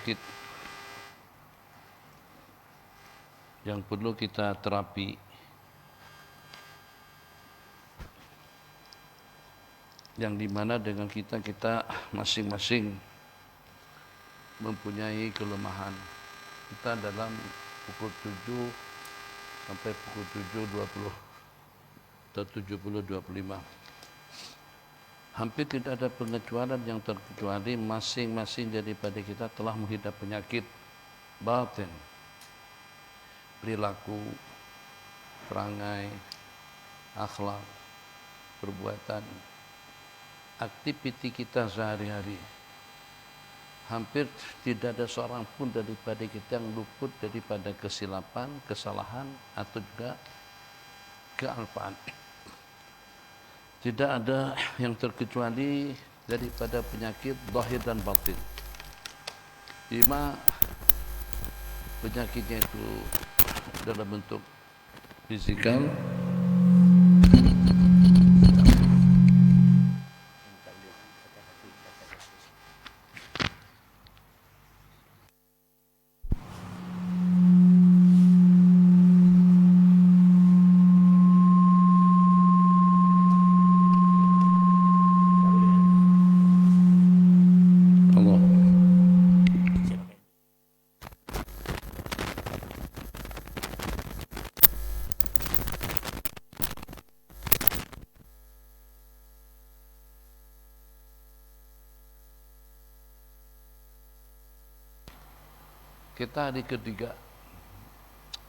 penyakit yang perlu kita terapi, yang dimana dengan kita masing-masing mempunyai kelemahan. Kita dalam pukul 7 sampai pukul 7.20 atau 70.25 hampir tidak ada pengecualian yang terkecuali masing-masing daripada kita telah menghidap penyakit batin, perilaku, perangai, akhlak, perbuatan, aktiviti kita sehari-hari. Hampir tidak ada seorang pun daripada kita yang luput daripada kesilapan, kesalahan, atau juga kealpaan. Tidak ada yang terkecuali daripada penyakit zahir dan batin. 5 penyakitnya itu dalam bentuk fisikal, kita hari ketiga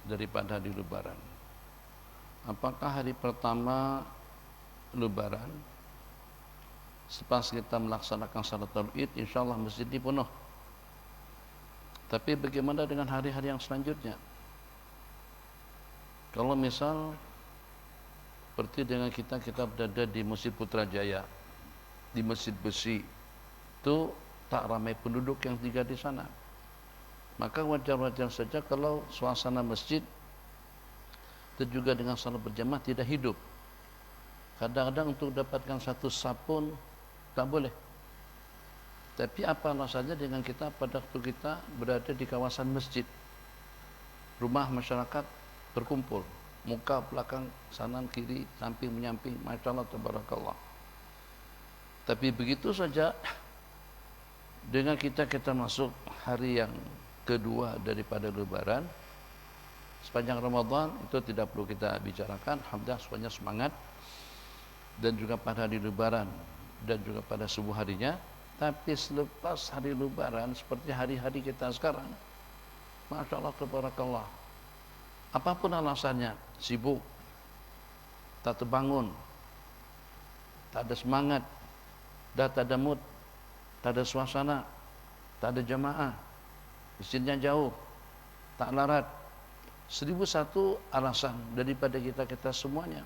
daripada hari Lebaran. Apakah hari pertama Lebaran, sepas kita melaksanakan salat Id, insyaallah masjid dipenuh. Tapi bagaimana dengan hari-hari yang selanjutnya? Kalau misal seperti dengan kita berada di Masjid Putrajaya, di Masjid Besi, itu tak ramai penduduk yang tinggal di sana. Maka wajar-wajar saja kalau suasana masjid dan juga dengan salat berjamaah tidak hidup. Kadang-kadang untuk dapatkan satu sapun tak boleh. Tapi apa alasannya dengan kita pada waktu kita berada di kawasan masjid, rumah masyarakat berkumpul, muka belakang, kanan kiri, samping menyamping, masyaallah tabarakallah. Tapi begitu saja dengan kita masuk hari yang kedua daripada Lebaran, sepanjang Ramadan itu tidak perlu kita bicarakan, alhamdulillah semuanya semangat, dan juga pada hari Lebaran dan juga pada subuh harinya. Tapi selepas hari Lebaran seperti hari-hari kita sekarang, Masya Allah tabarakallah, apapun alasannya, sibuk, tak terbangun, tak ada semangat, dah tak ada mood, tak ada suasana, tak ada jamaah, masjidnya jauh, tak larat. 1001 alasan daripada kita semuanya.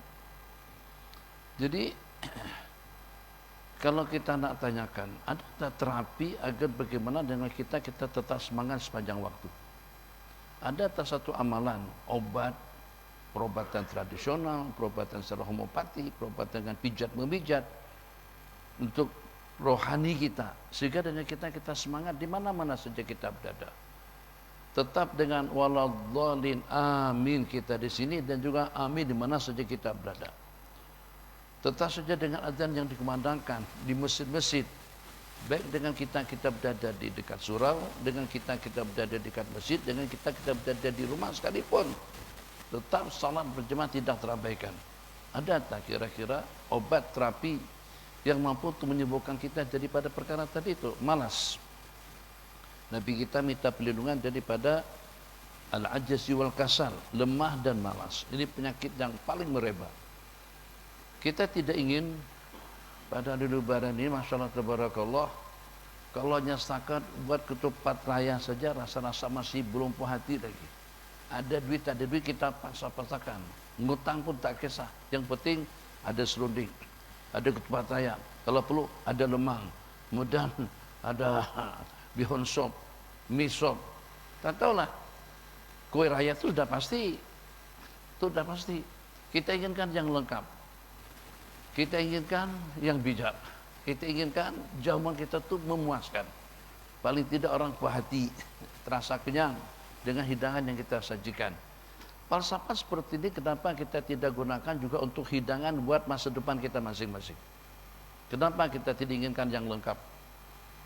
Jadi kalau kita nak tanyakan, ada tak terapi agar bagaimana dengan kita tetap semangat sepanjang waktu? Ada tak satu amalan, obat, perobatan tradisional, perobatan secara homeopati, perobatan dengan pijat memijat untuk rohani kita, sehingga dengan kita semangat di mana-mana saja kita berada. Tetap dengan waladhdallin, amin kita di sini, dan juga amin di mana saja kita berada. Tetap saja dengan azan yang dikumandangkan di masjid-masjid, baik dengan kita berada di dekat surau, dengan kita berada di dekat masjid, dengan kita berada di rumah sekalipun, tetap salat berjamaah tidak terabaikan. Ada tak kira-kira obat terapi yang mampu untuk menyembuhkan kita daripada perkara tadi itu? Malas. Nabi kita minta perlindungan daripada al-ajzi wal kasal, lemah dan malas. Ini penyakit yang paling merebak. Kita tidak ingin pada hari Lebaran ini, masyaallah tabarakallah, kalau hanya setakat buat ketupat raya saja rasa-rasa masih belum puas hati lagi. Ada duit tak ada duit kita paksa-paksakan, ngutang pun tak kisah, yang penting ada serunding, ada ketupat raya, kalau perlu ada lemang, kemudian ada bihun sop, mie sop, tak tahulah. Kue raya itu sudah pasti, Kita inginkan yang lengkap, kita inginkan yang bijak, kita inginkan jamuan kita itu memuaskan. paling tidak orang puas hati, terasa kenyang dengan hidangan yang kita sajikan. Falsafah seperti ini kenapa kita tidak gunakan juga untuk hidangan buat masa depan kita masing-masing? Kenapa kita tidak inginkan yang lengkap?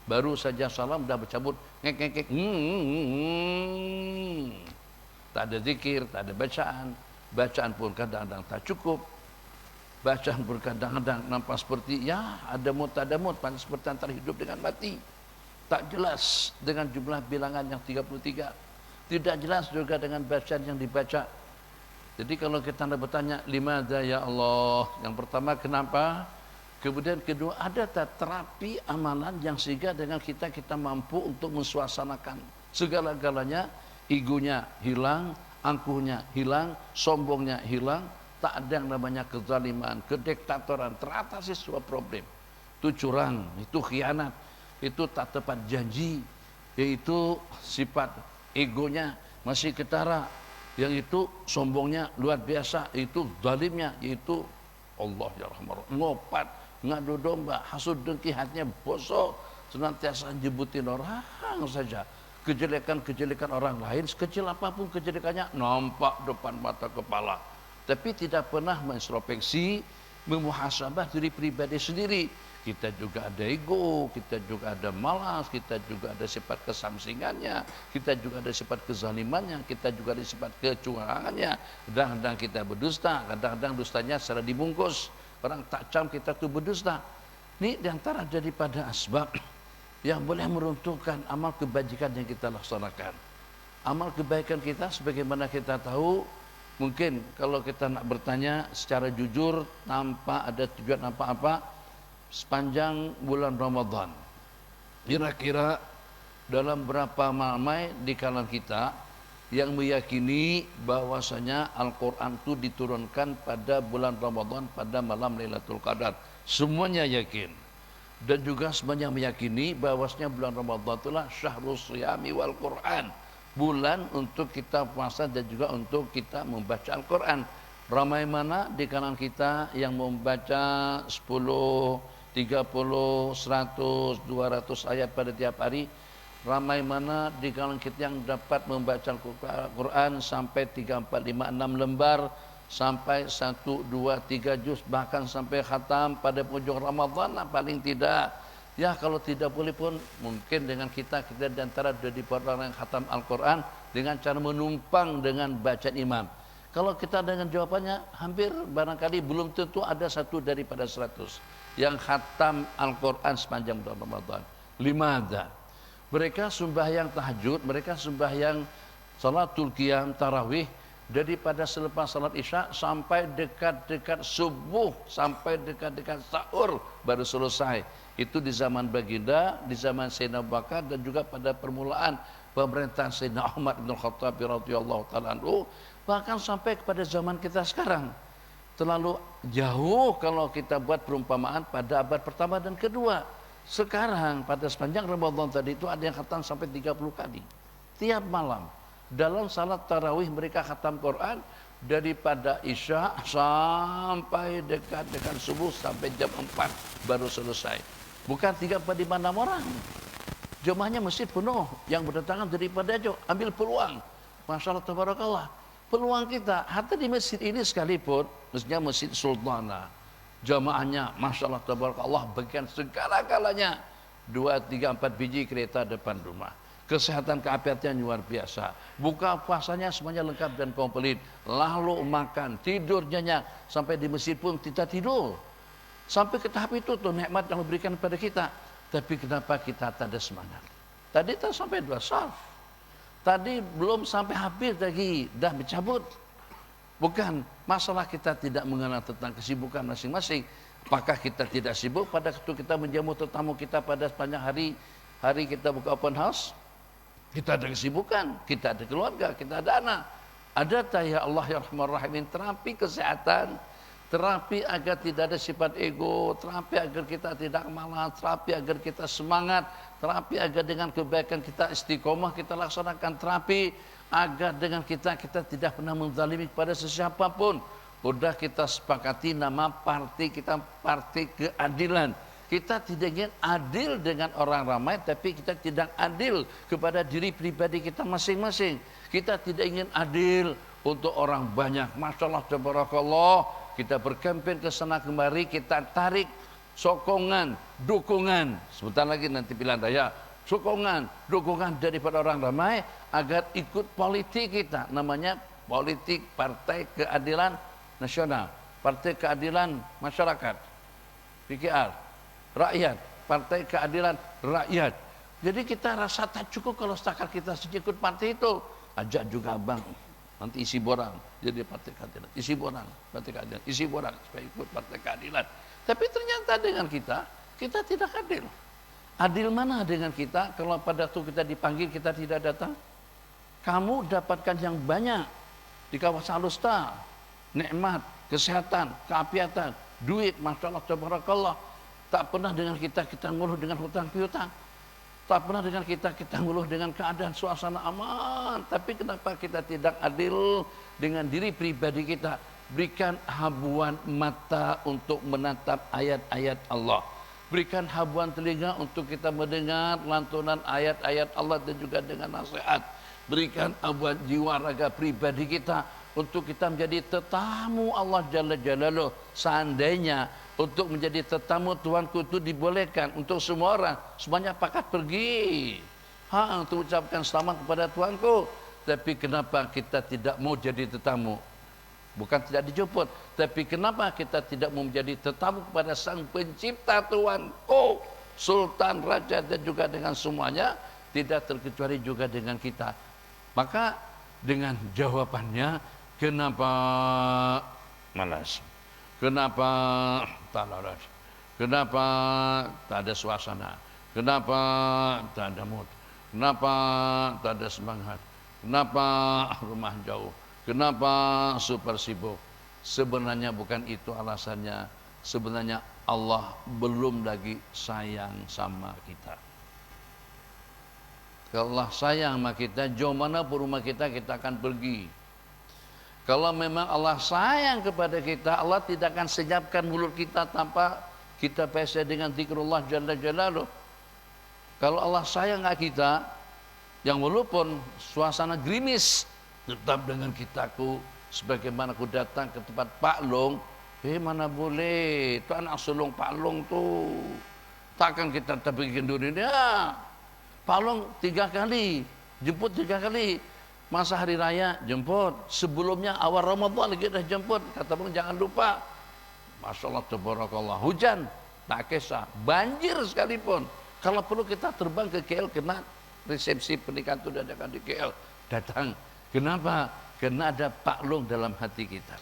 Baru saja salam dah bercabut, ngek. Tak ada zikir, tak ada bacaan. Bacaan pun kadang-kadang tak cukup. Bacaan pun kadang-kadang nampak seperti ada mood, tak ada mood, seperti antara hidup dengan mati. Tak jelas dengan jumlah bilangan yang 33. Tidak jelas juga dengan bacaan yang dibaca. Jadi kalau kita nak bertanya, limadza ya Allah? Yang pertama, kenapa? Kemudian kedua, ada tak terapi amalan yang sehingga dengan kita mampu untuk mensuasanakan segala-galanya, egonya hilang, angkuhnya hilang, sombongnya hilang, tak ada yang namanya kezaliman, kediktatoran, teratasi semua problem. Itu curang, itu khianat, itu tak tepat janji, yaitu sifat egonya masih ketara, yang itu sombongnya luar biasa, itu zalimnya, yaitu Allah ya Rahman, ngopat, ngadu domba, hasud dengki, hatinya bosok, senantiasa nyebutin orang saja. Kejelekan-kejelekan orang lain, sekecil apapun kejelekannya, nampak depan mata kepala. Tapi tidak pernah mengintrospeksi, memuhasabah diri pribadi sendiri. Kita juga ada ego, kita juga ada malas, kita juga ada sifat kesamsingannya, kita juga ada sifat kezalimannya, kita juga ada sifat kecurangannya. Kadang-kadang kita berdusta, kadang-kadang dustanya secara dibungkus. Orang tak cam kita tu berdusta. Ini diantara daripada asbab yang boleh meruntuhkan amal kebajikan yang kita laksanakan. Amal kebaikan kita sebagaimana kita tahu, mungkin kalau kita nak bertanya secara jujur tanpa ada tujuan apa-apa, sepanjang bulan Ramadan, kira-kira dalam berapa ramai di kalangan kita yang meyakini bahwasanya Al-Quran itu diturunkan pada bulan Ramadan pada malam Lailatul Qadar? Semuanya yakin. Dan juga semuanya meyakini bahwasanya bulan Ramadan itulah syahrus siyami wal Quran, bulan untuk kita puasa dan juga untuk kita membaca Al-Quran. Ramai mana di kalangan kita yang membaca 10, 30, 100, 200 ayat pada tiap hari? Ramai mana di kalangan kita yang dapat membaca Al-Quran sampai 3, 4, 5, 6 lembar, sampai 1, 2, 3 juz, bahkan sampai khatam pada penghujung Ramadan paling tidak. Ya kalau tidak boleh pun mungkin dengan kita di antara dari orang yang khatam Al-Quran dengan cara menumpang dengan bacaan imam. Kalau kita dengan jawabannya hampir barangkali belum tentu ada satu daripada 100 yang khatam Al-Quran sepanjang bulan Ramadan. Limadza? Mereka sembahyang tahajud, mereka sembahyang salatul qiyam, tarawih, daripada selepas salat isya sampai dekat-dekat subuh, sampai dekat-dekat sahur baru selesai. Itu di zaman baginda, di zaman Sayyidina Abu Bakar, dan juga pada permulaan pemerintahan Sayyidina Umar bin Khattab radhiyallahu ta'ala anhu, bahkan sampai kepada zaman kita sekarang. Terlalu jauh kalau kita buat perumpamaan pada abad pertama dan kedua. Sekarang pada sepanjang Ramadan tadi itu ada yang khatam sampai 30 kali tiap malam. Dalam salat tarawih mereka khatam Quran daripada isya sampai dekat-dekat subuh, sampai jam 4 baru selesai. Bukan 3, 4, 5, 6 orang. Jemaahnya masjid penuh, yang berdatangan daripada jauh, ambil peluang. Masya Allah, tabarakallah. Peluang kita, hatta di masjid ini sekalipun, maksudnya Masjid Sultana, jamaahnya Masya Allah, tabarakallah, bagian segala-galanya 2, 3, 4 biji kereta depan rumah. Kesehatan keapiatan luar biasa. Buka puasanya semuanya lengkap dan komplit. Lalu makan, tidur nyenyak. Sampai di masjid pun kita tidur. Sampai ke tahap itu tuh nikmat yang diberikan kepada kita. Tapi kenapa kita tak ada semangat? Tadi tak sampai 2 saf. Tadi belum sampai habis lagi, dah bercabut. Bukan masalah kita tidak mengenal tentang kesibukan masing-masing. Apakah kita tidak sibuk pada waktu kita menjamu tetamu kita pada sepanjang hari kita buka open house? Kita ada kesibukan, kita ada keluarga, kita ada anak. Ada tak ya Allah ya Rahman Rahimin, terapi kesehatan, terapi agar tidak ada sifat ego, terapi agar kita tidak malas, terapi agar kita semangat, terapi agar dengan kebaikan kita istiqomah, kita laksanakan terapi agar dengan kita tidak pernah menzalimi kepada sesiapapun. Sudah kita sepakati nama parti kita, parti keadilan. kita tidak ingin adil dengan orang ramai, tapi kita tidak adil kepada diri pribadi kita masing-masing. Kita tidak ingin adil untuk orang banyak. Masya Allah, tabarakallah, kita berkampanye ke sana kemari, kita tarik sokongan, dukungan. Sebentar lagi nanti pilihan raya, sokongan, dukungan daripada orang ramai agar ikut politik kita. Namanya politik Partai Keadilan Nasional, Partai Keadilan Masyarakat, PKR, Rakyat, Partai Keadilan Rakyat. Jadi kita rasa tak cukup kalau setakat kita saja ikut partai itu. Ajak juga abang, nanti isi borang jadi Partai Keadilan, isi borang Partai Keadilan, isi borang supaya ikut Partai Keadilan. Tapi ternyata dengan kita tidak adil. Adil mana dengan kita kalau pada waktu kita dipanggil kita tidak datang? Kamu dapatkan yang banyak di kawasan Alusta, nikmat, kesehatan, keapiatan, duit, masya Allah, tabarakallah. Tak pernah dengan kita ngeluh dengan hutang piutang. Tak pernah dengan kita ngeluh dengan keadaan suasana aman. Tapi kenapa kita tidak adil dengan diri pribadi kita? Berikan habuan mata untuk menatap ayat-ayat Allah. Berikan habuan telinga untuk kita mendengar lantunan ayat-ayat Allah dan juga dengan nasihat. Berikan habuan jiwa raga pribadi kita untuk kita menjadi tetamu Allah Jalla Jalaluh. Seandainya untuk menjadi tetamu Tuhanku itu dibolehkan untuk semua orang, semuanya pakat pergi untuk ucapkan selamat kepada Tuhanku. Tapi kenapa kita tidak mau jadi tetamu? Bukan tidak dijemput, tapi kenapa kita tidak mau menjadi tetamu kepada Sang Pencipta Tuhanku, Sultan, Raja dan juga dengan semuanya, tidak terkecuali juga dengan kita. Maka dengan jawabannya, kenapa malas? Kenapa tak laras? Kenapa tak ada suasana? Kenapa tak ada mood? Kenapa tak ada semangat? Kenapa rumah jauh? Kenapa super sibuk? Sebenarnya bukan itu alasannya. Sebenarnya Allah belum lagi sayang sama kita. Kalau Allah sayang sama kita, jauh mana pun rumah kita akan pergi. Kalau memang Allah sayang kepada kita, Allah tidak akan senyapkan mulut kita tanpa kita penuhi dengan zikrullah Jalla Jalaluh. Kalau Allah sayang kita, yang walaupun suasana gerimis, tetap dengan kitaku. Sebagaimana aku datang ke tempat Pak Long, mana boleh, itu anak sulung Pak Long tuh. Takkan kita bikin dunia. Pak Long 3 kali, jemput 3 kali. Masa hari raya jemput, sebelumnya awal Ramadan kita jemput, kata bang jangan lupa. Masya Allah, tabarakallah, hujan, tak kisah, banjir sekalipun. Kalau perlu kita terbang ke KL, kena resepsi pernikahan itu diadakan di KL, datang. Kenapa? Karena ada Pak Long dalam hati kita.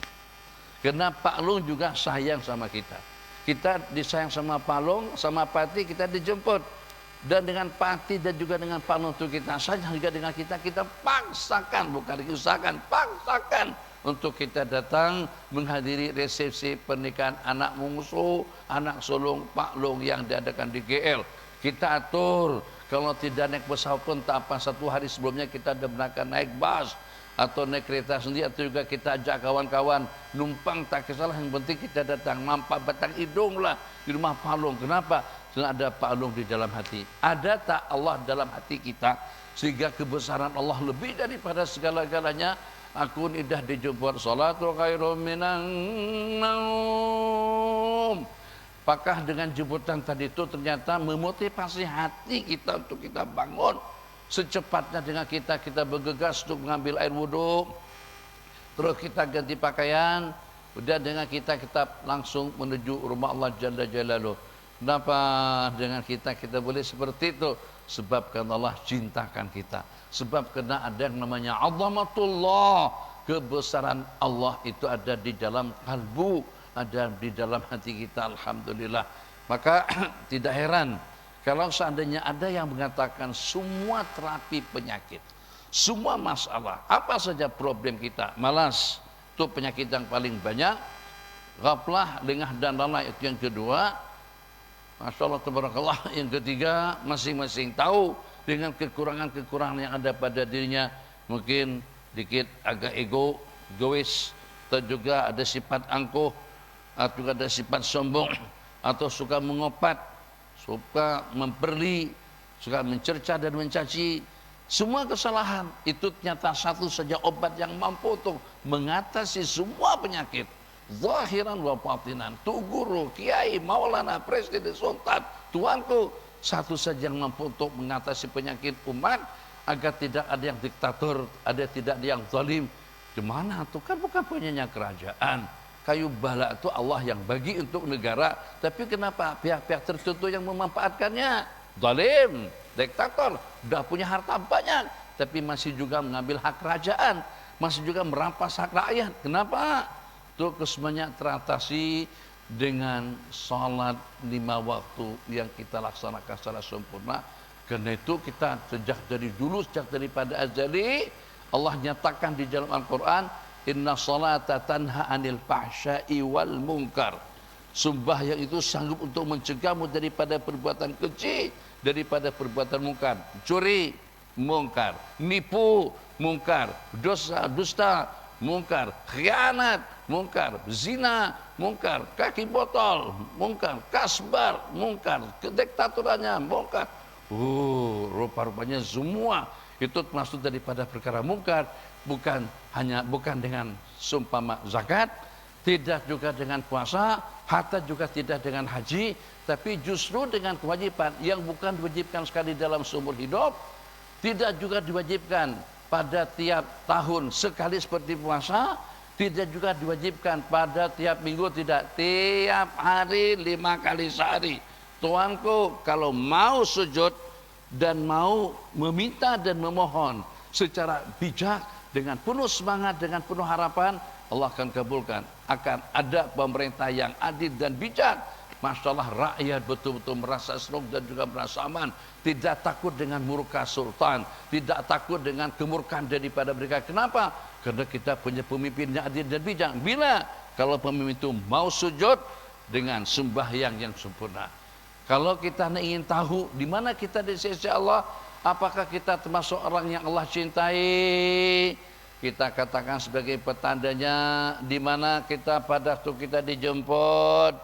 Karena Pak Long juga sayang sama kita. Kita disayang sama Pak Long, sama Pati, kita dijemput. Dan dengan Pati dan juga dengan Pak Long itu kita sayang juga dengan kita paksakan, bukan diusahakan, paksakan untuk kita datang menghadiri resepsi pernikahan anak mungsu, anak sulung Pak Long yang diadakan di GL. Kita atur, kalau tidak naik pesawat pun tak apa, 1 hari sebelumnya kita sudah berangkat naik bus atau naik kereta sendiri, atau juga kita ajak kawan-kawan numpang, tak kisahlah, yang penting kita datang, nampak batang hidung lah di rumah Pak Long. Kenapa? Karena ada Pak Long di dalam hati. Ada tak Allah dalam hati kita? Sehingga kebesaran Allah lebih daripada segala-galanya. Aku idah dijemput, salatu khairum minan naum. Apakah dengan jemputan tadi itu ternyata memotivasi hati kita untuk kita bangun secepatnya dengan kita bergegas untuk mengambil air wudhu, terus kita ganti pakaian, udah dengan kita langsung menuju rumah Allah Jalla Jalaluh. Kenapa dengan kita boleh seperti itu? Sebab karena Allah cintakan kita. Sebab karena ada yang namanya azamatullah, kebesaran Allah itu ada di dalam kalbu, ada di dalam hati kita. Alhamdulillah. Maka tidak heran kalau seandainya ada yang mengatakan semua terapi penyakit, semua masalah, apa saja problem kita, malas itu penyakit yang paling banyak, ghaflah, lengah dan lalai itu yang kedua. Masya Allah, tabarakallah, yang ketiga, masing-masing tahu dengan kekurangan-kekurangan yang ada pada dirinya. Mungkin dikit agak egois, atau juga ada sifat angkuh, atau juga ada sifat sombong, atau suka mengopat, suka memberi, suka mencerca dan mencaci. Semua kesalahan itu ternyata satu saja obat yang mampu untuk mengatasi semua penyakit. Zahiran wa batinan. Tu guru, kiai, maulana, presiden, sultan, tuanku, satu saja yang mampu untuk mengatasi penyakit umat agar tidak ada yang diktator, ada tidak ada yang zalim. Di mana itu kan bukan punyanya kerajaan. Kayu bala itu Allah yang bagi untuk negara, tapi kenapa pihak-pihak tertentu yang memanfaatkannya? Zalim, diktator, sudah punya harta banyak, tapi masih juga mengambil hak kerajaan, masih juga merampas hak rakyat. Kenapa? Itu kesemuanya teratasi dengan salat 5 waktu yang kita laksanakan secara sempurna. Karena itu kita sejak dari dulu, sejak daripada azali, Allah nyatakan di dalam Al-Quran, inna salata tanha anil fahsya'i wal munkar. Sembahyang itu sanggup untuk mencegahmu daripada perbuatan keji, daripada perbuatan mungkar. Curi, mungkar. Nipu, mungkar. Dosa, dusta, mungkar. Khianat, mungkar. Zina, mungkar. Kaki botol, mungkar. Kasbar, mungkar. Kediktatorannya, mungkar. Rupa-rupanya semua itu termasuk daripada perkara mungkar. Bukan dengan sumpama zakat, tidak juga dengan puasa, hatta juga tidak dengan haji, tapi justru dengan kewajiban yang bukan diwajibkan sekali dalam seumur hidup, tidak juga diwajibkan pada tiap tahun sekali seperti puasa, tidak juga diwajibkan pada tiap minggu, tidak, tiap hari 5 kali sehari. Tuanku kalau mau sujud dan mau meminta dan memohon secara bijak, dengan penuh semangat, dengan penuh harapan, Allah akan kabulkan. Akan ada pemerintah yang adil dan bijak. Masya Allah, rakyat betul-betul merasa senang dan juga merasa aman. Tidak takut dengan murka sultan, tidak takut dengan kemurkaan daripada mereka. Kenapa? Karena kita punya pemimpin yang adil dan bijak. Bila kalau pemimpin itu mau sujud dengan sembahyang yang sempurna. Kalau kita ingin tahu di mana kita di sisi Allah, apakah kita termasuk orang yang Allah cintai? Kita katakan sebagai petandanya, di mana kita pada waktu kita dijemput,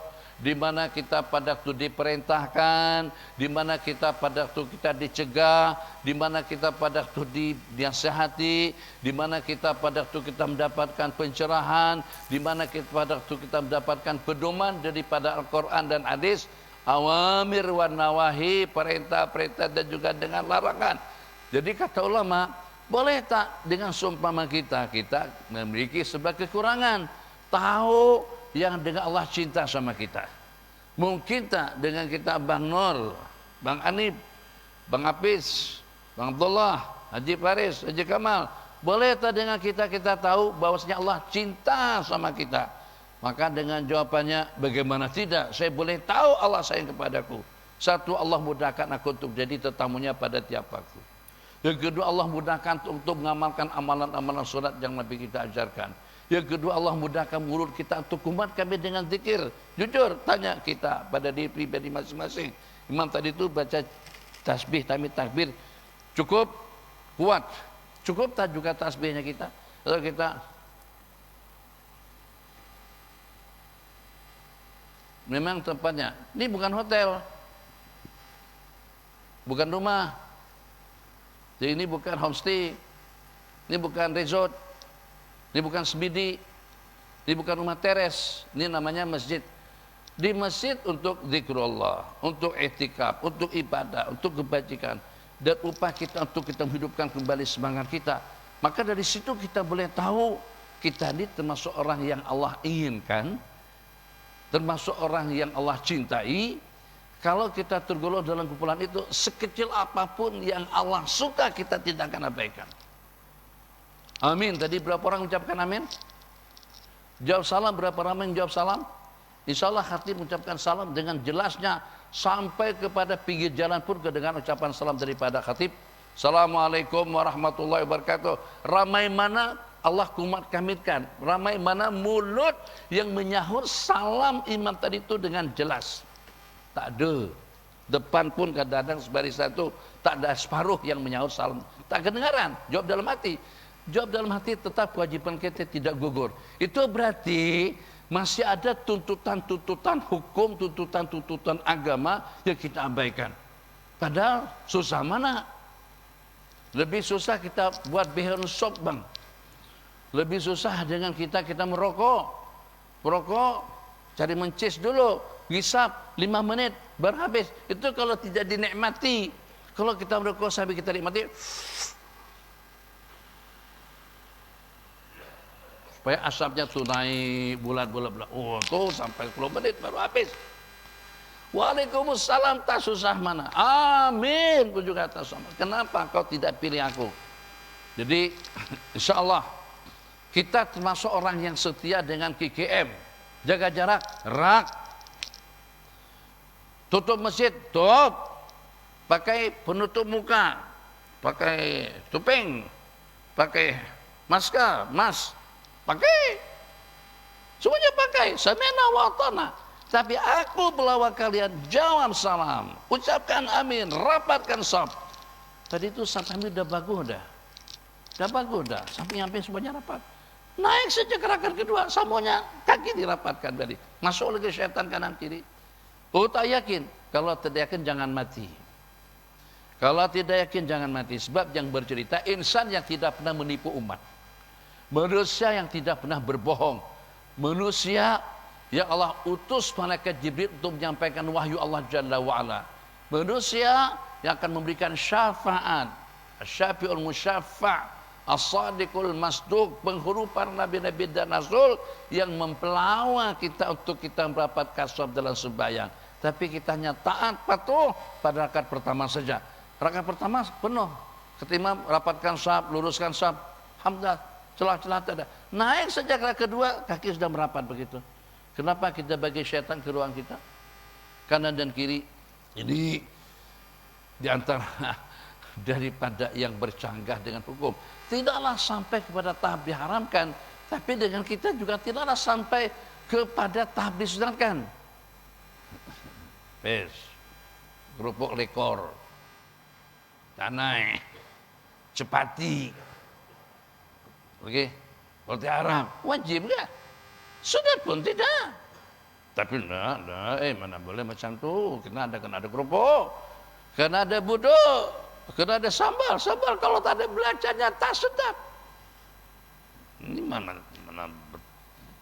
di mana kita pada waktu diperintahkan, di mana kita pada waktu kita dicegah, di mana kita pada waktu dinasihati, di mana kita pada waktu kita mendapatkan pencerahan, di mana kita pada waktu kita mendapatkan pedoman daripada Al-Quran dan hadis. Awamir wa nawahi, perintah-perintah dan juga dengan larangan. Jadi kata ulama, boleh tak dengan seumpama kita memiliki sebuah kekurangan, tahu yang dengan Allah cinta sama kita. Mungkin tak dengan kita Bang Nur, Bang Anip, Bang Apis, Bang Abdullah, Haji Faris, Haji Kamal, boleh tak dengan kita tahu bahwasanya Allah cinta sama kita. Maka dengan jawabannya, bagaimana tidak? Saya boleh tahu Allah sayang kepadaku. Satu, Allah mudahkan aku untuk jadi tetamunya pada tiap waktu. Yang kedua, Allah mudahkan untuk mengamalkan amalan-amalan surat yang Nabi kita ajarkan. Yang kedua, Allah mudahkan mulut kita untuk kumat kami dengan zikir. Jujur, tanya kita pada diri pribadi masing-masing. Imam tadi itu baca tasbih, tahmid, takbir. Cukup kuat. Cukup tak juga tasbihnya kita? Kalau kita memang tempatnya, ini bukan hotel, bukan rumah, jadi ini bukan homestay, ini bukan resort, ini bukan semidi, ini bukan rumah teres, ini namanya masjid. Di masjid untuk zikrullah, untuk i'tikaf, untuk ibadah, untuk kebajikan, dan upah kita untuk kita menghidupkan kembali semangat kita. Maka dari situ kita boleh tahu kita ini termasuk orang yang Allah inginkan, termasuk orang yang Allah cintai. Kalau kita tergolong dalam kumpulan itu, sekecil apapun yang Allah suka kita tidak akan abaikan. Amin. Tadi berapa orang mengucapkan amin? Jawab salam, berapa ramai yang jawab salam? Insya Allah hati mengucapkan salam dengan jelasnya, sampai kepada pinggir jalan pun kedengaran ucapan salam daripada khatib. Assalamualaikum warahmatullahi wabarakatuh. Ramai mana Allah kumat kamilkan, ramai mana mulut yang menyahut salam imam tadi itu dengan jelas. Tak ada. Depan pun kadang-kadang sebaris satu, tak ada separuh yang menyahut salam. Tak kedengaran, jawab dalam hati. Jawab dalam hati tetap kewajiban kita tidak gugur. Itu berarti Masih ada tuntutan-tuntutan hukum, tuntutan-tuntutan agama yang kita abaikan. Padahal susah mana? Lebih susah kita buat behel shop, Bang. Lebih susah dengan kita merokok. Merokok, cari mencis dulu, hisap 5 menit, baru habis. Itu kalau tidak dinikmati. Kalau kita merokok sampai kita nikmati, supaya asapnya tuh naik bulat-bulat. Oh, tuh sampai 10 menit baru habis. Waalaikumsalam, tak susah mana. Amin, pun juga tak sama. Kenapa kau tidak pilih aku? Jadi, insya Allah kita termasuk orang yang setia dengan KKM. Jaga jarak, rak. Tutup masjid, tutup. Pakai penutup muka, pakai tupeng, pakai masker, pakai. Semuanya pakai. Sami'na wa ata'na. Tapi aku melawak kalian, jawab salam, ucapkan amin, rapatkan saf. Tadi itu saf kami udah bagus dah. Udah bagus dah, sampai nyampe semuanya rapat. Naik saja ke rakaat kedua, semuanya kaki dirapatkan tadi. Masuk lagi syaitan kanan kiri. Oh, tak yakin. Kalau tidak yakin jangan mati. Kalau tidak yakin jangan mati. Sebab yang bercerita insan yang tidak pernah menipu umat. Manusia yang tidak pernah berbohong. Manusia yang Allah utus malaikat Jibril untuk menyampaikan wahyu Allah Jalla wa'ala. Manusia yang akan memberikan syafaat. Syafi'ul musyaffa', as-sadiqul masduq, penghulu para nabi-nabi dan rasul yang mempelawak kita untuk kita merapat kasab dalam sembahyang. Tapi kita hanya taat patuh pada rakaat pertama saja. Rakaat pertama penuh. Ketika rapatkan saf, luruskan saf, alhamdulillah, celah-celah tak ada. Naik saja rakaat kedua, kaki sudah merapat begitu. Kenapa kita bagi syaitan ke ruang kita? Kanan dan kiri. Ini di antara daripada yang bercanggah dengan hukum. Tidaklah sampai kepada tahap diharamkan, tapi dengan kita juga tidaklah sampai kepada tahap disunatkan. Pes, kerupuk lekor, tanai, cepati, oke, roti Arab, wajib enggak? Sunat pun tidak. Tapi mana boleh macam tu? Kena ada kerupuk, kena ada buduk, kena ada sambal. Sambal kalau tak ada belacannya tak sedap. Ini mana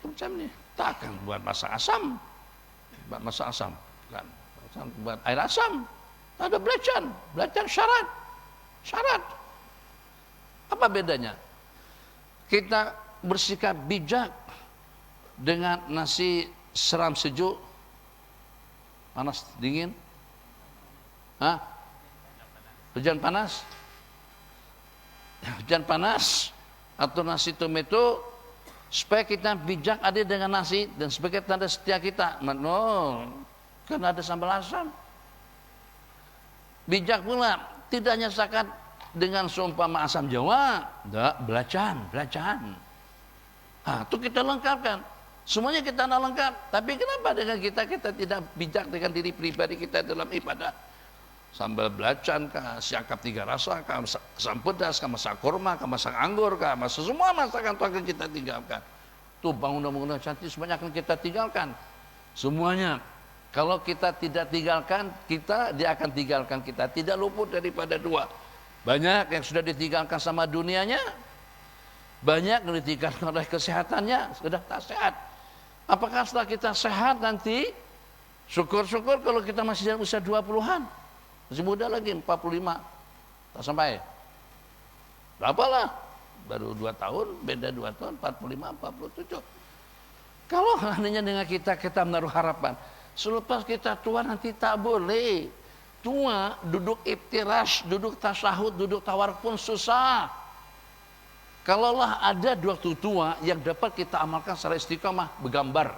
macam ni? Tak akan buat masak asam. Buat masak asam, bukan. Buat air asam. Tak ada belacan. Belacan syarat. Syarat. Apa bedanya? Kita bersikap bijak dengan nasi seram sejuk, panas dingin, hujan panas, atau nasi tomato, supaya kita bijak ada dengan nasi dan sebagai tanda setia kita. No, karena ada sambal asam. Bijak pula, tidak hanya zakat dengan seumpama asam Jawa, enggak, belacan. Itu kita lengkapkan. Semuanya kita nak lengkap. Tapi kenapa dengan kita tidak bijak dengan diri pribadi kita dalam ibadah? Sambal belacan kah, siakap 3 rasa kah, asam pedas kah, masak kurma kah, masak anggur kah, masak semua masakan itu akan kita tinggalkan. Tuh bangunan-bangunan cantik semuanya akan kita tinggalkan. Semuanya. Kalau kita tidak tinggalkan, dia akan tinggalkan kita. Tidak luput daripada dua. Banyak yang sudah ditinggalkan sama dunianya. Banyak yang ditinggalkan oleh kesehatannya. Sudah tak sehat. Apakah setelah kita sehat nanti, syukur-syukur kalau kita masih dalam usia 20-an. Masih muda lagi, 45. Tak sampai. Berapalah? Baru 2 tahun, beda 2 tahun, 45, 47. Kalau hanya dengan kita menaruh harapan. Selepas kita tua nanti tak boleh. Tua, duduk iftirash, duduk tasyahud, duduk tawar pun susah. Kalaulah ada waktu tua yang dapat kita amalkan secara istiqamah, bergambar.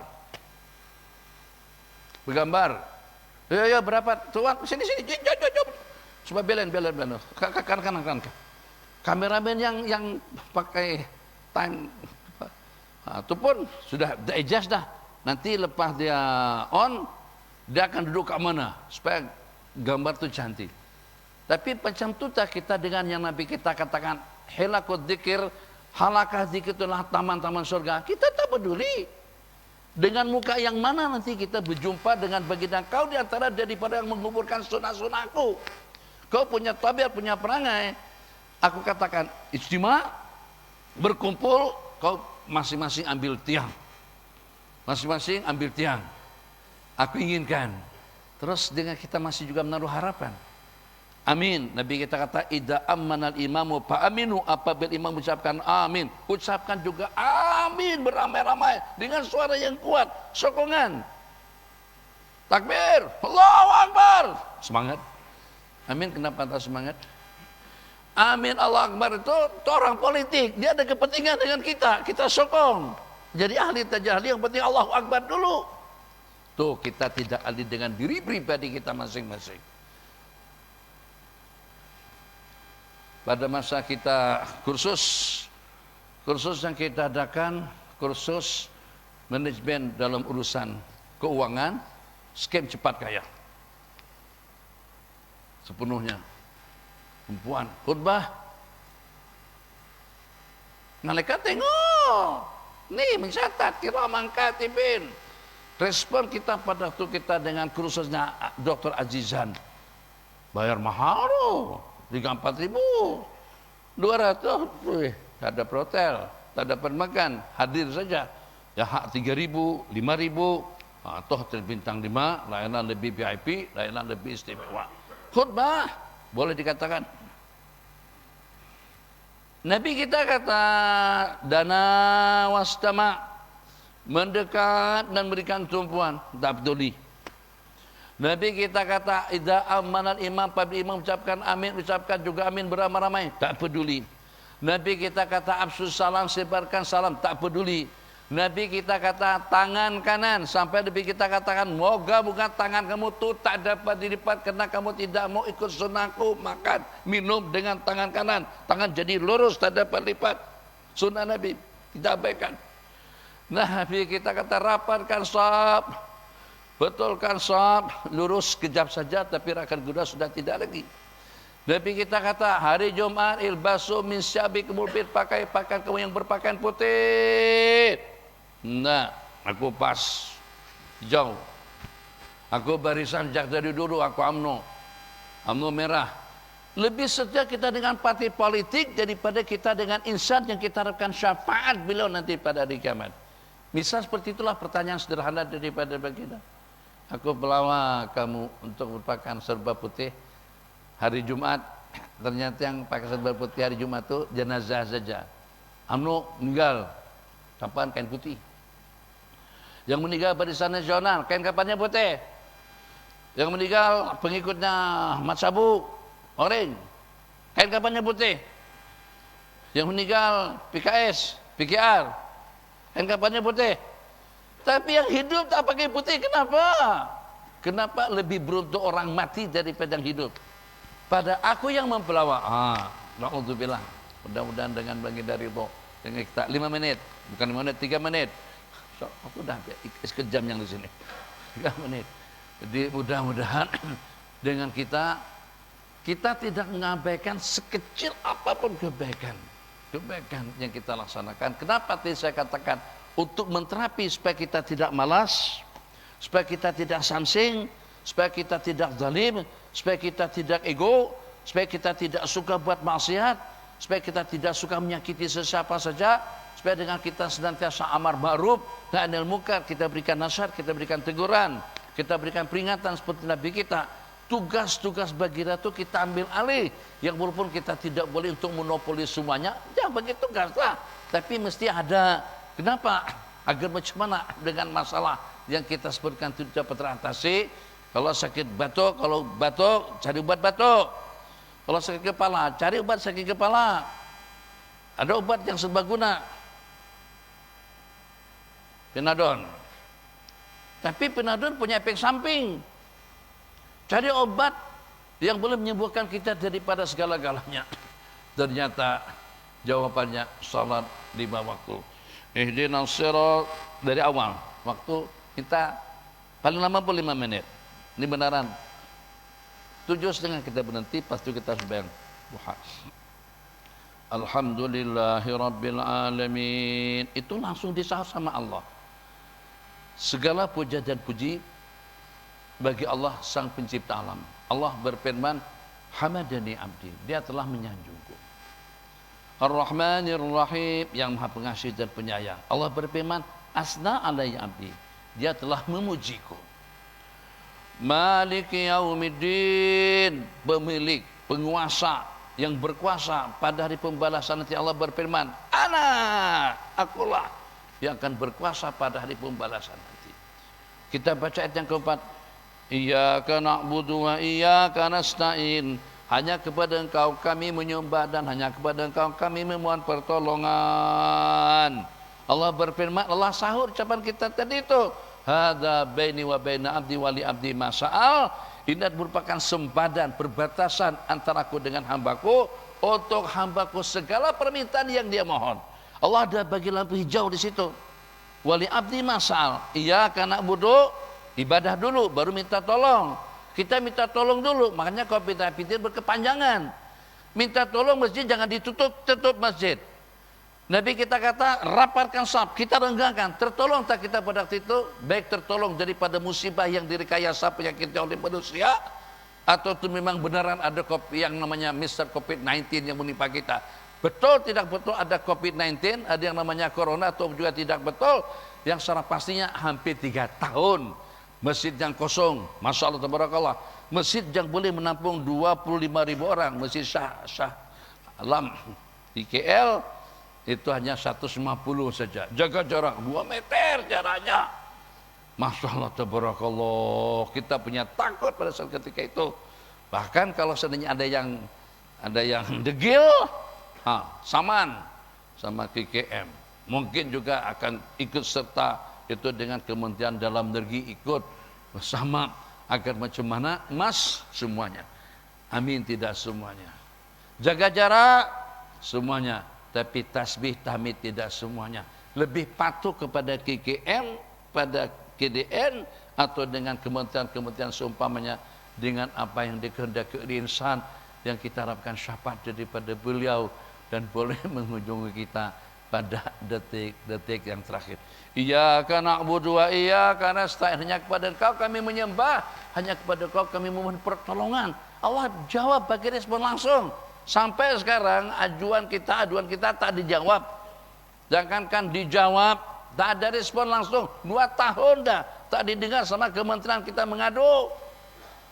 Ya berapa? Tuan, sini. Coba belen. Kanan. Kameramen yang pakai time, itu pun sudah adjust dah. Nanti lepas dia on, dia akan duduk kat mana supaya gambar tu cantik. Tapi macam tu tak kita dengan yang Nabi kita katakan, hilakut dzikir, halakah dzikir itulah taman-taman surga. Kita tak peduli. Dengan muka yang mana nanti kita berjumpa dengan baginda kau di antara daripada yang menguburkan sunnah-sunnahku. Kau punya tabiat, punya perangai. Aku katakan ijtima, berkumpul, kau masing-masing ambil tiang. Masing-masing ambil tiang. Aku inginkan. Terus dengan kita masih juga menaruh harapan. Amin. Nabi kita kata idza ammanal imamu fa aminu, apabila imam mengucapkan amin, ucapkan juga amin beramai-ramai dengan suara yang kuat, sokongan. Takbir, Allahu Akbar. Semangat. Amin, kenapa tak semangat? Amin Allah Akbar itu orang politik, dia ada kepentingan dengan kita sokong. Jadi ahli tajahli yang penting Allahu Akbar dulu. Tuh kita tidak ahli dengan diri pribadi kita masing-masing. Pada masa kita kursus yang kita adakan, kursus manajemen dalam urusan keuangan, skema cepat kaya. Sepenuhnya perempuan khutbah. Malaikat tengok. Nih mencatat kiraman katibin. Respon kita pada waktu kita dengan kursusnya Dr. Azizan. Bayar mahal loh. 34.200, tak ada protel, tak dapat makan, hadir saja. Ya hak 3.000, 5.000, toh terbintang 5, layanan lebih VIP, layanan lebih istimewa. Khutbah, boleh dikatakan. Nabi kita kata, dana wastama, mendekat dan berikan tumpuan, tak peduli. Nabi kita kata idza amanal imam, apabila imam ucapkan amin, ucapkan juga amin beramai-ramai, tak peduli. Nabi kita kata absus salam, sebarkan salam, tak peduli. Nabi kita kata tangan kanan, sampai Nabi kita katakan moga bukan tangan kamu tuh tak dapat dilipat karena kamu tidak mau ikut sunnahku, makan minum dengan tangan kanan, tangan jadi lurus tak dapat lipat. Sunnah Nabi tidak abaikan. Nah Nabi kita kata rapatkan shaf, betulkan shaf, lurus kejap saja tapi rakan kuda sudah tidak lagi. Nabi kita kata hari Jumat ilbasu min syabikumul bid, pakai pakaian kamu yang berpakaian putih. Nah, aku pas jauh. Aku barisan jak dari dulu, aku UMNO merah. Lebih setia kita dengan partai politik daripada kita dengan insan yang kita harapkan syafaat beliau nanti pada hari kiamat. Misal seperti itulah pertanyaan sederhana daripada baginda. Aku bawa kamu untuk berpakaian serba putih hari Jumat. Ternyata yang pakai serba putih hari Jumat itu jenazah saja. UMNO meninggal, kapan kain putih. Yang meninggal Barisan Nasional, kain kapannya putih. Yang meninggal pengikutnya Ahmad Sabu, orange, kain kapannya putih. Yang meninggal PKS, PKR, kain kapannya putih. Tapi yang hidup tak pakai putih, kenapa? Kenapa lebih beruntung orang mati daripada yang hidup? Pada aku yang mempelawak. Na'udzubillah. Mudah-mudahan dengan baginda ridho. Dengan kita 5 menit, bukan 5 menit, 3 menit. So, aku udah sekejam yang di sini. 3 menit. Jadi mudah-mudahan dengan kita tidak mengabaikan sekecil apapun kebaikan yang kita laksanakan. Kenapa tadi saya katakan untuk menterapi supaya kita tidak malas, supaya kita tidak samsing, supaya kita tidak zalim, supaya kita tidak ego, supaya kita tidak suka buat maksiat, supaya kita tidak suka menyakiti sesiapa saja, supaya dengan kita senantiasa amar ma'ruf nahi anil munkar, kita berikan nasihat, kita berikan teguran, kita berikan peringatan seperti Nabi kita. Tugas-tugas baginda itu kita ambil alih, yang walaupun kita tidak boleh untuk monopoli semuanya, ya bagi tugaslah, tapi mesti ada. Kenapa? Agar macam mana dengan masalah yang kita sebutkan tidak dapat teratasi. Kalau sakit batuk, cari obat batuk. Kalau sakit kepala, cari obat sakit kepala. Ada obat yang serbaguna, Panadol. Tapi Panadol punya efek samping. Cari obat yang boleh menyembuhkan kita daripada segala-galanya. Ternyata jawabannya salat 5 waktu. Ihdinas sirat dari awal. Waktu kita paling lama pun 5 menit. Ini benaran. 7:30 kita berhenti, pasti kita sembahyang duha. Alhamdulillahirabbil alamin. Itu langsung disahut sama Allah. Segala puja dan puji bagi Allah sang pencipta alam. Allah berfirman, hamadani abdi, dia telah menyanjungku. Ar-Rahmanir Rahim, yang maha pengasih dan penyayang. Allah berfirman, asna alayya abdi, dia telah memujiku. Maliki yaumiddin, pemilik, penguasa, yang berkuasa pada hari pembalasan nanti. Allah berfirman, ana, akulah yang akan berkuasa pada hari pembalasan nanti. Kita baca ayat yang keempat, iyyaka na'budu wa iyyaka nasta'in, hanya kepada Engkau kami menyembah dan hanya kepada Engkau kami memohon pertolongan. Allah berfirman, Allah sahur ucapan kita tadi itu, hadza baini wa baina abdi wa li abdi ma sa'al, ini merupakan sempadan, perbatasan antara aku dengan hambaku, untuk hambaku segala permintaan yang dia mohon. Allah ada bagi lampu hijau di situ. Wali abdi masal, iya karena bodoh, ibadah dulu, baru minta tolong. Kita minta tolong dulu, makanya kalau pitir berkepanjangan. Minta tolong masjid jangan ditutup, tutup masjid. Nabi kita kata rapatkan saf, kita renggangkan. Tertolong tak kita pada waktu itu? Baik tertolong daripada musibah yang direkayasa penyakit oleh manusia, atau itu memang benaran ada yang namanya Mr. COVID-19 yang menimpa kita. Betul tidak betul ada COVID-19, ada yang namanya corona, atau juga tidak betul? Yang secara pastinya hampir 3 tahun masjid yang kosong, Masya Allah tabarakallah. Masjid yang boleh menampung 25.000 orang, Masjid Shah Alam di KL itu hanya 150 saja. Jaga jarak 2 meter jaraknya. Masya Allah tabarakallah. Kita punya takut pada saat ketika itu. Bahkan kalau seandainya ada yang degil, saman sama KKM, mungkin juga akan ikut serta itu dengan Kementerian Dalam Negeri, ikut bersama agar macam mana mas semuanya. Amin, tidak semuanya. Jaga jarak semuanya, tapi tasbih tahmid tidak semuanya. Lebih patuh kepada KKM, pada KDN, atau dengan kementerian-kementerian seumpamanya, dengan apa yang dikehendaki oleh insan, yang kita harapkan syafaat daripada beliau dan boleh mengunjungi kita pada detik-detik yang terakhir. Iyyaka na'budu wa iyyaka nasta'in, hanya kepada Engkau kami menyembah, hanya kepada Engkau kami memohon pertolongan. Allah jawab bagi respon langsung. Sampai sekarang aduan kita tak dijawab. Jangankan dijawab, tak ada respon langsung. 2 tahun dah tak didengar sama kementerian kita mengadu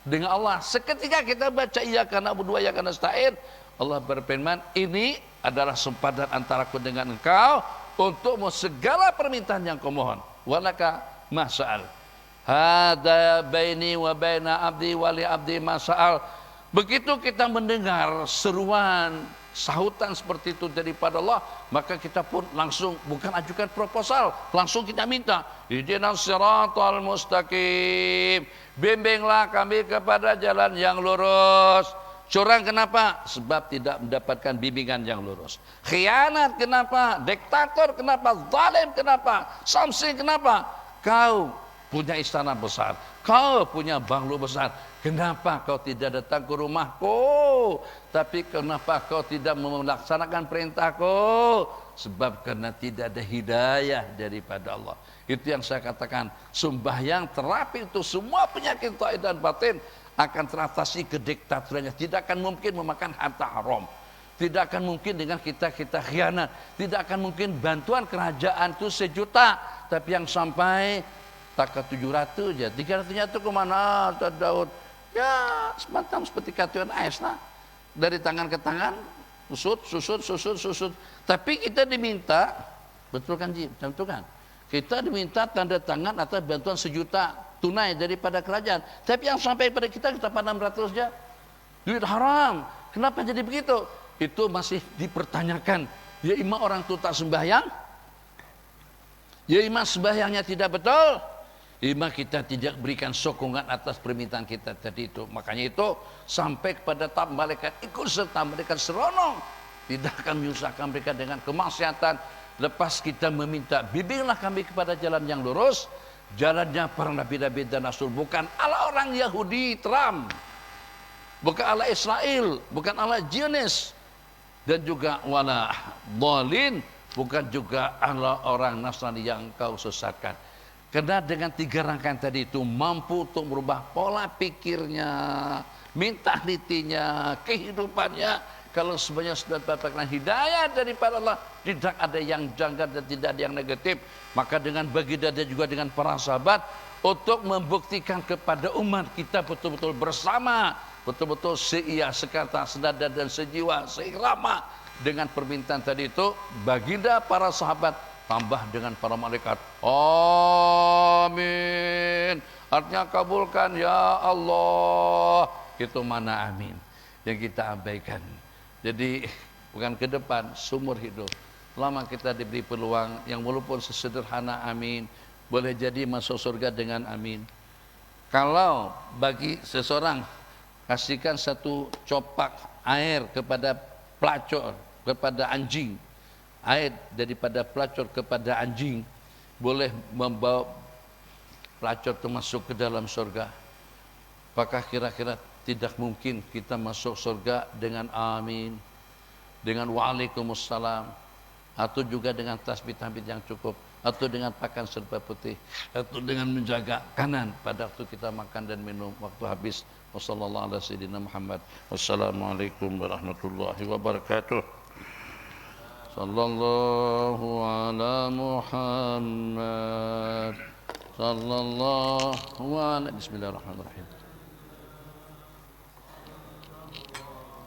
dengan Allah. Seketika kita baca iyyaka na'budu wa iyyaka nasta'in, Allah berfirman, ini adalah sempadan antaraku dengan engkau untuk segala permintaan yang kau mohon. Walaka mas'al. Hada baini wa baina abdi wa li abdi mas'al. Begitu kita mendengar seruan, sahutan seperti itu daripada Allah, maka kita pun langsung bukan ajukan proposal, langsung kita minta, ihdinas siratal mustaqim, bimbinglah kami kepada jalan yang lurus. Curang kenapa? Sebab tidak mendapatkan bimbingan yang lurus. Khianat kenapa? Diktator kenapa? Zalim kenapa? Samsi kenapa? Kau punya istana besar, kau punya banglo besar, kenapa kau tidak datang ke rumahku? Tapi kenapa kau tidak melaksanakan perintahku? Sebab karena tidak ada hidayah daripada Allah. Itu yang saya katakan, sembahyang terapi untuk semua penyakit zahir dan batin akan teratasi kediktatorannya. Tidak akan mungkin memakan harta haram, tidak akan mungkin dengan kita khianat, tidak akan mungkin bantuan kerajaan itu 1 juta, tapi yang sampai takat 700 aja, 300-nya itu kemana Ustaz Daud? Ya semacam seperti katuan ais nah, dari tangan ke tangan, susut. Tapi kita diminta, betul kan Ji? Betul kan? Kita diminta tanda tangan atas bantuan 1 juta tunai daripada kerajaan, tapi yang sampai pada kita 600 aja, duit haram. Kenapa jadi begitu? Itu masih dipertanyakan. Ya imam orang itu tak sembahyang, ya imam sembahyangnya tidak betul, imam kita tidak berikan sokongan atas permintaan kita tadi itu. Makanya itu sampai kepada tahap malaikat ikut serta, mereka seronok, tidak akan menyusahkan mereka dengan kemaksiatan. Lepas kita meminta, bimbinglah kami kepada jalan yang lurus, jalannya para nabi-nabi dan rasul, bukan ala orang Yahudi Trump, bukan ala Israel, bukan ala Zionis, dan juga wala dhalin, bukan juga ala orang Nasrani yang kau sesatkan. Karena dengan 3 rangkaian tadi itu mampu untuk merubah pola pikirnya, mentalitinya, kehidupannya. Kalau semuanya sudah mendapatkan hidayah daripada Allah, tidak ada yang janggal dan tidak ada yang negatif. Maka dengan baginda dan juga dengan para sahabat untuk membuktikan kepada umat kita betul-betul bersama, betul-betul seia, sekata, senada dan sejiwa, seirama dengan permintaan tadi itu, baginda para sahabat tambah dengan para malaikat. Amin. Artinya kabulkan ya Allah. Itu mana amin yang kita abaikan. Jadi bukan ke depan, seumur hidup. Lama kita diberi peluang yang walaupun sesederhana amin, boleh jadi masuk surga dengan amin. Kalau bagi seseorang kasihkan satu copak air kepada pelacur, kepada anjing, air daripada pelacur kepada anjing boleh membawa pelacur itu masuk ke dalam surga. Apakah kira-kira tidak mungkin kita masuk surga dengan amin, dengan waalaikumsalam, atau juga dengan tasbih tahmid yang cukup, atau dengan pakaian serba putih, atau dengan menjaga kanan pada waktu kita makan dan minum waktu habis. Wassalamualaikum warahmatullahi wabarakatuh. Sallallahu ala Muhammad. Sallallahu ala Bismillahirrahmanirrahim.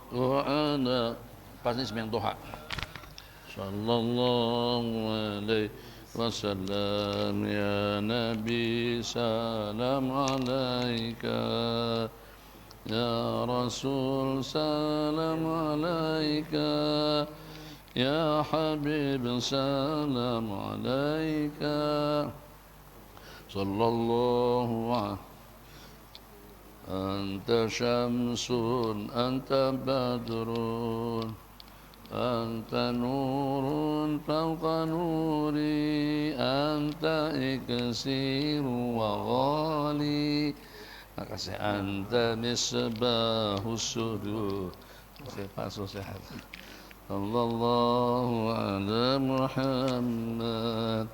Wa ana pasti sembahyang duha. Sallallahu alaihi wasallam ya Nabi salam alaika ya Rasul salam alaika ya Habib salam alaika sallallahu alaihi anta syamsun anta badrun anta nurun fawqa nuri anta iksiru wa ghali. Makasih. Anta misbahus sudur. Pak sehat. Sallallahu ala Muhammad.